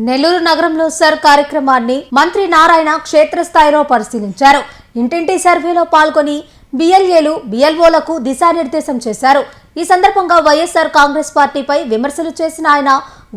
నెల్లూరు నగరంలో సర్ కార్యక్రమాన్ని మంత్రి నారాయణ క్షేత్రస్థాయిలో పరిశీలించారు. ఇంటింటి సర్వేలో పాల్గొని బిఎల్ఏలు బిఎల్ఓలకు దిశానిర్దేశం చేశారు. ఈ సందర్భంగా వైఎస్ఆర్ కాంగ్రెస్ పార్టీపై విమర్శలు చేసిన ఆయన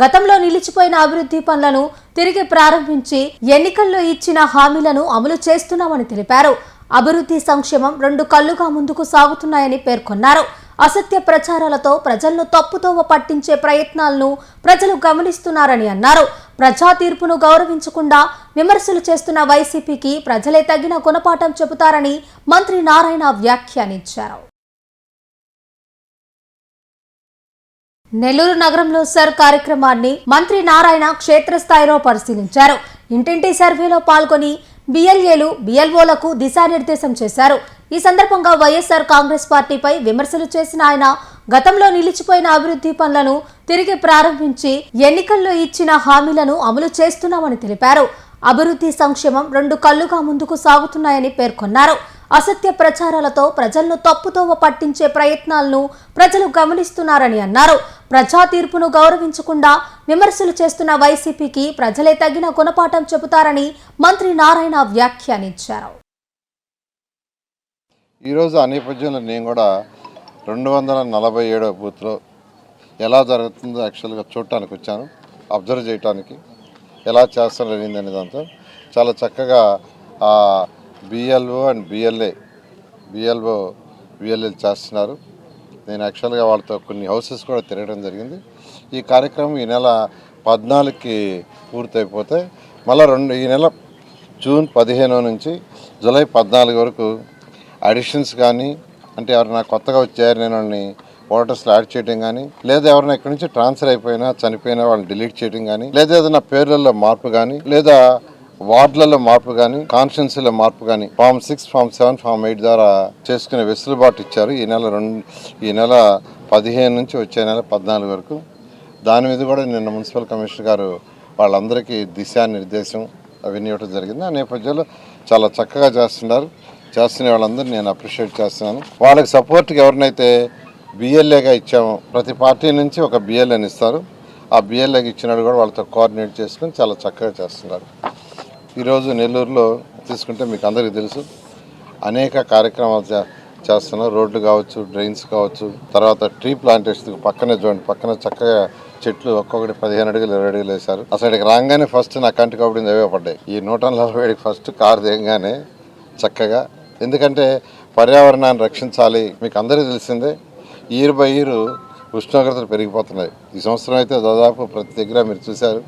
గతంలో నిలిచిపోయిన అభివృద్ధి పనులను తిరిగి ప్రారంభించి ఎన్నికల్లో ఇచ్చిన హామీలను అమలు చేస్తున్నామని తెలిపారు. అభివృద్ధి సంక్షేమం రెండు కళ్లుగా ముందుకు సాగుతున్నాయని పేర్కొన్నారు. అసత్య ప్రచారాలతో ప్రజలను తప్పుదోవ పట్టించే ప్రయత్నాలను ప్రజలు గమనిస్తున్నారని అన్నారు. ప్రజా తీర్పును గౌరవించకుండా విమర్శలు చేస్తున్న వైసీపీకి ప్రజలే తగిన గుణపాఠం చెబుతారని మంత్రి నారాయణ వ్యాఖ్యానించారు. నెల్లూరు నగరంలో సర్ కార్యక్రమాన్ని మంత్రి నారాయణ క్షేత్రస్థాయిలో పరిశీలించారు. ఇంటింటి సర్వేలో పాల్గొని బిఎల్ఏలు బిఎల్ఓలకు దిశానిర్దేశం చేశారు. ఈ సందర్భంగా వైఎస్ఆర్ కాంగ్రెస్ పార్టీపై విమర్శలు చేసిన ఆయన గతంలో నిలిచిపోయిన అభివృద్ధి పనులను తిరిగి ప్రారంభించి ఎన్నికల్లో ఇచ్చిన హామీలను అమలు చేస్తున్నామని తెలిపారు. అభివృద్ధి సంక్షేమం రెండు కళ్లుగా ముందుకు సాగుతున్నాయని పేర్కొన్నారు. అసత్య ప్రచారాలతో ప్రజలను తప్పుదోవ పట్టించే ప్రయత్నాలను ప్రజలు గమనిస్తున్నారని అన్నారు. ప్రజా తీర్పును గౌరవించకుండా విమర్శలు చేస్తున్న వైసీపీకి ప్రజలే తగిన గుణపాఠం చెబుతారని మంత్రి నారాయణ వ్యాఖ్యానించారు. ఈరోజు ఆ నేపథ్యంలో నేను కూడా 247వ బూత్లో ఎలా జరుగుతుందో యాక్చువల్గా చూడటానికి వచ్చాను, అబ్జర్వ్ చేయడానికి ఎలా చేస్తారో అనే దాంతో చాలా చక్కగా బిఎల్ఓ అండ్ బిఎల్ఏ చేస్తున్నారు. నేను యాక్చువల్గా వాళ్ళతో కొన్ని హౌసెస్ కూడా తిరగడం జరిగింది. ఈ కార్యక్రమం ఈ నెల 14కి పూర్తయిపోతే మళ్ళీ ఈ నెల జూన్ 15 నుంచి జూలై 14 వరకు అడిషన్స్ కానీ, అంటే ఎవరైనా కొత్తగా చేరిన వాళ్ళని ఓటర్స్లో యాడ్ చేయడం కానీ, లేదా ఎవరైనా ఇక్కడి నుంచి ట్రాన్స్ఫర్ అయిపోయినా చనిపోయినా వాళ్ళని డిలీట్ చేయడం కానీ, లేదా ఏదైనా పేర్లలో మార్పు కానీ, లేదా వార్డులలో మార్పు కానీ, కాన్స్టిట్యున్సీలో మార్పు కానీ ఫామ్ 6, ఫామ్ 7, ఫామ్ 8 ద్వారా చేసుకునే వెసులుబాటు ఇచ్చారు. ఈ నెల 15 నుంచి వచ్చే నెల 14 వరకు. దాని మీద కూడా నిన్న మున్సిపల్ కమిషనర్ గారు వాళ్ళందరికీ దిశానిర్దేశం అవన్నీ ఇవ్వడం జరిగింది. ఆ నేపథ్యంలో చాలా చక్కగా చేస్తున్న వాళ్ళందరూ నేను అప్రిషియేట్ చేస్తున్నాను. వాళ్ళకి సపోర్ట్గా ఎవరినైతే బిఎల్ఏగా ఇచ్చామో ప్రతి పార్టీ నుంచి ఒక బిఎల్ఏని ఇస్తారు. ఆ బిఎల్ఏకి ఇచ్చినట్టు కూడా వాళ్ళతో కోఆర్డినేట్ చేసుకుని చాలా చక్కగా చేస్తున్నారు. ఈరోజు నెల్లూరులో తీసుకుంటే మీకు అందరికీ తెలుసు అనేక కార్యక్రమాలు చేస్తున్నాం. రోడ్లు కావచ్చు, డ్రైన్స్ కావచ్చు, తర్వాత ట్రీ ప్లాంటేషన్ పక్కనే చూడండి, పక్కన చక్కగా చెట్లు ఒక్కొక్కటి 15 అడుగులు 20 అడుగులు వేశారు. అసలు ఇక్కడికి రాగానే ఫస్ట్ నా కంటి కాబట్టి అవే పడ్డాయి. ఈ 147 ఫస్ట్ కారు దిగగానే చక్కగా, ఎందుకంటే పర్యావరణాన్ని రక్షించాలి. మీకు అందరికీ తెలిసిందే ఇయర్ బై ఇయర్ ఉష్ణోగ్రతలు పెరిగిపోతున్నాయి. ఈ సంవత్సరం అయితే దాదాపు ప్రతి దగ్గర మీరు చూశారు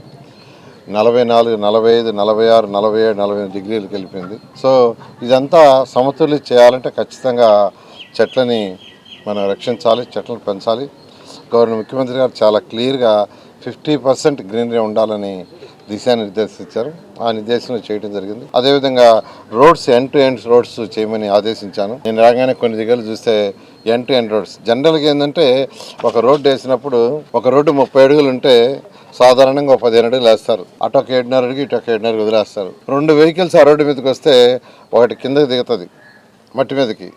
44, 45, 46, 47, 48 డిగ్రీలకు వెళ్ళిపోయింది. సో ఇదంతా సమతుల్యం చేయాలంటే ఖచ్చితంగా చెట్లని మనం రక్షించాలి, చెట్లను పెంచాలి. ముఖ్యమంత్రి గారు చాలా క్లియర్గా 50% గ్రీనరీ ఉండాలని దిశానిర్దేశించారు. ఆ నిర్దేశంలో చేయడం జరిగింది. అదేవిధంగా roads end to end roads చేయమని ఆదేశించాను. నేను రాగానే కొన్ని దగ్గర చూస్తే ఎండ్ టు ఎండ్ రోడ్స్ జనరల్గా ఏంటంటే ఒక రోడ్డు వేసినప్పుడు ఒక రోడ్డు 30 అడుగులు ఉంటే సాధారణంగా ఒక 15 అడుగులు వేస్తారు. అటు ఒక 7.5 అడుగు, ఇటు ఒక 7.5 అడుగు వదిలేస్తారు. 2 వెహికల్స్ ఆ రోడ్డు మీదకి వస్తే ఒకటి కిందకి దిగుతుంది మట్టి మీదకి,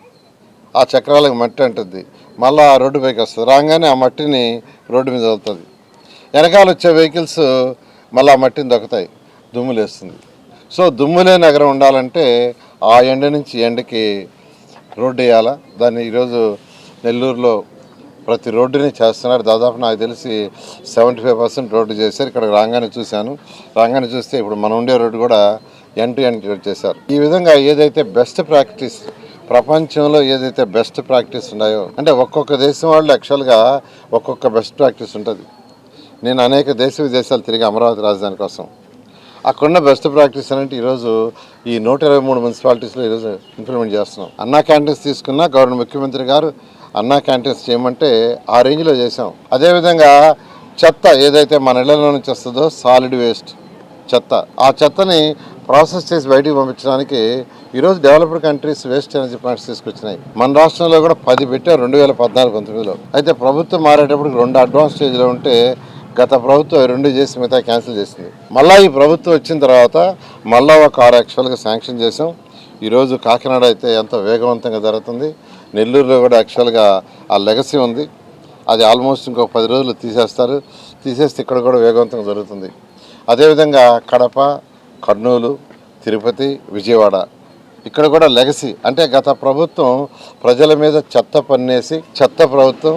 ఆ చక్రాలకు మట్టి అంటుంది, మళ్ళీ ఆ రోడ్డు పైకి వస్తుంది. రాగానే ఆ మట్టిని రోడ్డు మీద వదులుతుంది. వెనకాల వచ్చే వెహికల్స్ మళ్ళీ ఆ మట్టిని దొక్కుతాయి, దుమ్ములు వేస్తుంది. సో దుమ్ములే నగరం ఉండాలంటే ఆ ఎండ నుంచి ఎండకి రోడ్డు వేయాలా. దాన్ని ఈరోజు నెల్లూరులో ప్రతి రోడ్డుని చేస్తున్నారు. దాదాపు నాకు తెలిసి 75% రోడ్డు చేశారు. ఇక్కడ రాగానే చూస్తే ఇప్పుడు మనం ఉండే రోడ్డు కూడా ఎండ్ టు ఎండ్ రోడ్ చేశారు. ఈ విధంగా ఏదైతే బెస్ట్ ప్రాక్టీస్ ప్రపంచంలో ఏదైతే బెస్ట్ ప్రాక్టీస్ ఉన్నాయో, అంటే ఒక్కొక్క దేశం వాళ్ళు యాక్చువల్గా ఒక్కొక్క బెస్ట్ ప్రాక్టీస్ ఉంటుంది. నేను అనేక దేశ విదేశాలు తిరిగి అమరావతి రాజధాని కోసం. అక్కడున్న బెస్ట్ ప్రాక్టీస్ అంటే ఈరోజు ఈ 123 మున్సిపాలిటీస్లో ఈరోజు ఇంప్లిమెంట్ చేస్తున్నాం. అన్నా క్యాంటీన్స్ తీసుకున్నా ముఖ్యమంత్రి గారు అన్నా క్యాంటీన్స్ చేయమంటే ఆ రేంజ్లో చేసాం. అదేవిధంగా చెత్త ఏదైతే మన ఇళ్లలో నుంచి వస్తుందో సాలిడ్ వేస్ట్ చెత్త, ఆ చెత్తని ప్రాసెస్ చేసి బయటికి పంపించడానికి ఈరోజు developed countries waste energy plants తీసుకొచ్చినాయి. మన రాష్ట్రంలో కూడా 10 పెట్టారు 2014-19లో. అయితే ప్రభుత్వం మారేటప్పుడు 2 అడ్వాన్స్ స్టేజ్లో ఉంటే గత ప్రభుత్వం 2 చేసి మిగతా క్యాన్సిల్ చేసింది. మళ్ళీ ఈ ప్రభుత్వం వచ్చిన తర్వాత మళ్ళీ ఒక 6 యాక్చువల్గా శాంక్షన్ చేసాం. ఈరోజు కాకినాడ అయితే ఎంతో వేగవంతంగా జరుగుతుంది. నెల్లూరులో కూడా యాక్చువల్గా ఆ లెగసీ ఉంది. అది ఆల్మోస్ట్ ఇంకొక 10 రోజులు తీసేస్తే ఇక్కడ కూడా వేగవంతంగా జరుగుతుంది. అదేవిధంగా కడప, కర్నూలు, తిరుపతి, విజయవాడ ఇక్కడ కూడా లెగసీ అంటే గత ప్రభుత్వం ప్రజల మీద చెత్త పన్నేసి చెత్త ప్రభుత్వం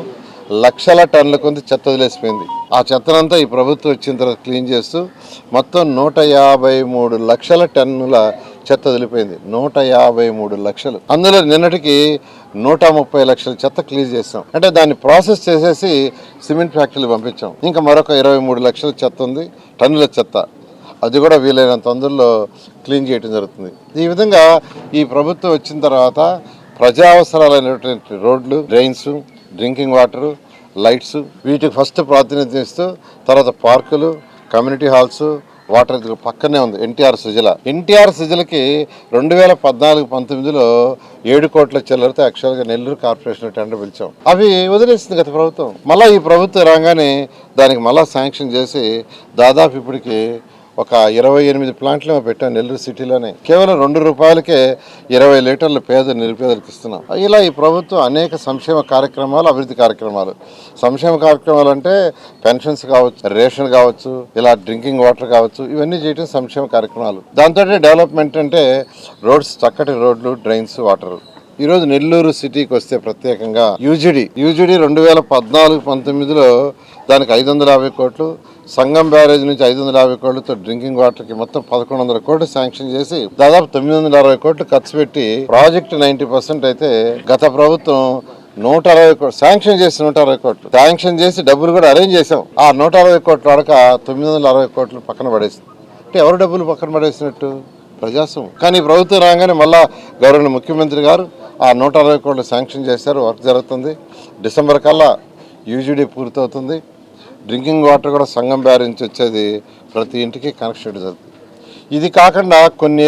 లక్షల టన్నుల కొంత చెత్త వదిలేసిపోయింది. ఆ చెత్తనంతా ఈ ప్రభుత్వం వచ్చిన తర్వాత క్లీన్ చేస్తూ మొత్తం 153 లక్షల టన్నుల చెత్త వదిలిపోయింది. 153 లక్షలు. అందులో నిన్నటికి 130 లక్షల చెత్త క్లీన్ చేస్తాం. అంటే దాన్ని ప్రాసెస్ చేసేసి సిమెంట్ ఫ్యాక్టరీలు పంపించాం. ఇంకా మరొక 23 లక్షల చెత్త ఉంది, టన్నుల చెత్త. అది కూడా వీలైనంత తొందరలో క్లీన్ చేయడం జరుగుతుంది. ఈ విధంగా ఈ ప్రభుత్వం వచ్చిన తర్వాత ప్రజా అవసరాలైనటువంటి రోడ్లు, డ్రైన్స్, డ్రింకింగ్ వాటరు, లైట్స్ వీటికి ఫస్ట్ ప్రాతినిధ్యం ఇస్తూ తర్వాత పార్కులు, కమ్యూనిటీ హాల్స్, వాటర్ పక్కనే ఉంది ఎన్టీఆర్ సుజలకి 2014-19లో 7 కోట్ల చిల్లరతో యాక్చువల్గా నెల్లూరు కార్పొరేషన్ టెండర్ పిలిచాం. అవి వదిలేసింది గత ప్రభుత్వం. మళ్ళీ ఈ ప్రభుత్వం రాగానే దానికి మళ్ళీ శాంక్షన్ చేసి దాదాపు ఇప్పటికి ఒక 28 ప్లాంట్లు పెట్టాం నెల్లూరు సిటీలోనే. కేవలం 2 రూపాయలకే 20 లీటర్ల నిరుపేదలకు ఇస్తున్నాం. ఇలా ఈ ప్రభుత్వం అనేక సంక్షేమ కార్యక్రమాలు, అభివృద్ధి కార్యక్రమాలు. సంక్షేమ కార్యక్రమాలు అంటే పెన్షన్స్ కావచ్చు, రేషన్ కావచ్చు, ఇలా డ్రింకింగ్ వాటర్ కావచ్చు, ఇవన్నీ చేయడం సంక్షేమ కార్యక్రమాలు. దాంతో డెవలప్మెంట్ అంటే రోడ్స్, చక్కటి రోడ్లు, డ్రైన్స్, వాటర్. ఈరోజు నెల్లూరు సిటీకి వస్తే ప్రత్యేకంగా యూజీడీ 2014-19లో దానికి 550 కోట్లు, సంగం బ్యారేజ్ నుంచి 550 కోట్లతో డ్రింకింగ్ వాటర్కి మొత్తం 1100 కోట్లు శాంక్షన్ చేసి దాదాపు 960 కోట్లు ఖర్చు పెట్టి ప్రాజెక్టు 90% అయితే గత ప్రభుత్వం 160 కోట్లు శాంక్షన్ చేసి 160 కోట్లు శాంక్షన్ చేసి డబ్బులు కూడా అరేంజ్ చేసాం. ఆ 160 కోట్లు అడక 960 కోట్లు పక్కన పడేసింది. అంటే ఎవరు డబ్బులు పక్కన పడేసినట్టు? ప్రజాస్వామ్యం. కానీ ప్రభుత్వం రాగానే మళ్ళా గౌరవ ముఖ్యమంత్రి గారు ఆ 160 కోట్లు శాంక్షన్ చేశారు. వర్క్ జరుగుతుంది. డిసెంబర్ కల్లా యూజీడీ పూర్తవుతుంది. డ్రింకింగ్ వాటర్ కూడా సంగం బ్యారేజ్ నుంచి వచ్చేది ప్రతి ఇంటికి కనెక్షన్ జరుగుతుంది. ఇది కాకుండా కొన్ని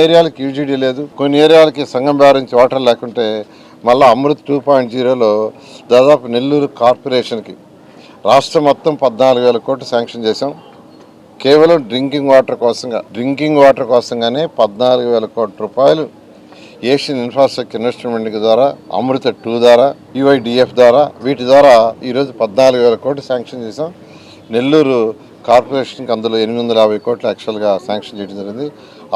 ఏరియాలకి యూజీడీ లేదు, కొన్ని ఏరియాలకి సంగం బ్యారేజ్ నుంచి వాటర్ లేకుంటే మళ్ళీ అమృత్ 2.0లో దాదాపు నెల్లూరు కార్పొరేషన్కి రాష్ట్రం మొత్తం 14,000 కోట్లు శాంక్షన్ చేశాం. కేవలం డ్రింకింగ్ వాటర్ కోసంగానే 14,000 కోట్ల రూపాయలు ఏషియన్ ఇన్ఫ్రాస్ట్రక్చర్ ఇన్వెస్ట్మెంట్ ద్వారా, అమృత 2 ద్వారా, UIDF ద్వారా, వీటి ద్వారా ఈరోజు 14,000 కోట్లు శాంక్షన్ చేసాం. నెల్లూరు కార్పొరేషన్కి అందులో 850 కోట్లు యాక్చువల్గా శాంక్షన్ చేయడం జరిగింది.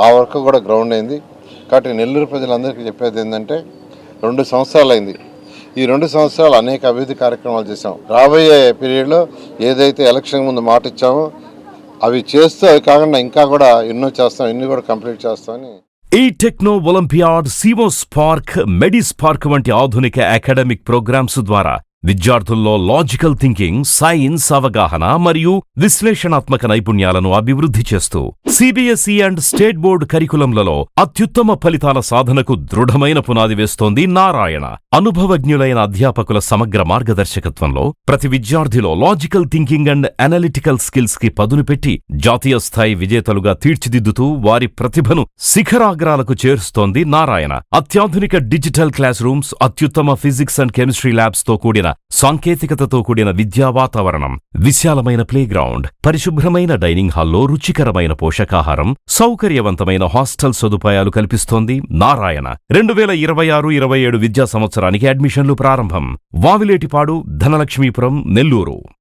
ఆ వర్క్ కూడా గ్రౌండ్ అయింది. కాబట్టి నెల్లూరు ప్రజలందరికీ చెప్పేది ఏంటంటే 2 సంవత్సరాలు అయింది. ఈ 2 సంవత్సరాలు అనేక అభివృద్ధి కార్యక్రమాలు చేసాం. రాబోయే పీరియడ్లో ఏదైతే ఎలక్షన్ ముందు మాట ఇచ్చామో అవి చేస్తూ, అవి కాకుండా ఇంకా కూడా ఎన్నో చేస్తాం, ఎన్ని కూడా కంప్లీట్ చేస్తామని. ఈ టెక్నో ఒలింపియాడ్, సివోస్పార్క్, మెడిస్పార్క్ వంటి ఆధునిక అకాడమిక్ ప్రోగ్రామ్స్ ద్వారా విద్యార్థుల్లో లాజికల్ థింకింగ్, సైన్స్ అవగాహన మరియు విశ్లేషణాత్మక నైపుణ్యాలను అభివృద్ధి చేస్తూ సిబిఎస్ఈ అండ్ స్టేట్ బోర్డు కరికులంలలో అత్యుత్తమ ఫలితాల సాధనకు దృఢమైన పునాది వేస్తోంది నారాయణ. అనుభవజ్ఞులైన అధ్యాపకుల సమగ్ర మార్గదర్శకత్వంలో ప్రతి విద్యార్థిలో logical thinking and analytical skills కి పదును పెట్టి జాతీయ స్థాయి విజేతలుగా తీర్చిదిద్దుతూ వారి ప్రతిభను శిఖరాగ్రాలకు చేరుస్తోంది నారాయణ. అత్యాధునిక డిజిటల్ క్లాస్ రూమ్స్, అత్యుత్తమ ఫిజిక్స్ అండ్ కెమిస్ట్రీ ల్యాబ్స్ తో కూడిన సాంకేతికతతో కూడిన విద్యా వాతావరణం, విశాలమైన ప్లేగ్రౌండ్, పరిశుభ్రమైన డైనింగ్ హాల్లో రుచికరమైన పోషకాహారం, సౌకర్యవంతమైన హాస్టల్ సదుపాయాలు కల్పిస్తోంది నారాయణ. 2026-27 విద్యా సంవత్సరానికి అడ్మిషన్లు ప్రారంభం. వావిలేటిపాడు, ధనలక్ష్మీపురం, నెల్లూరు.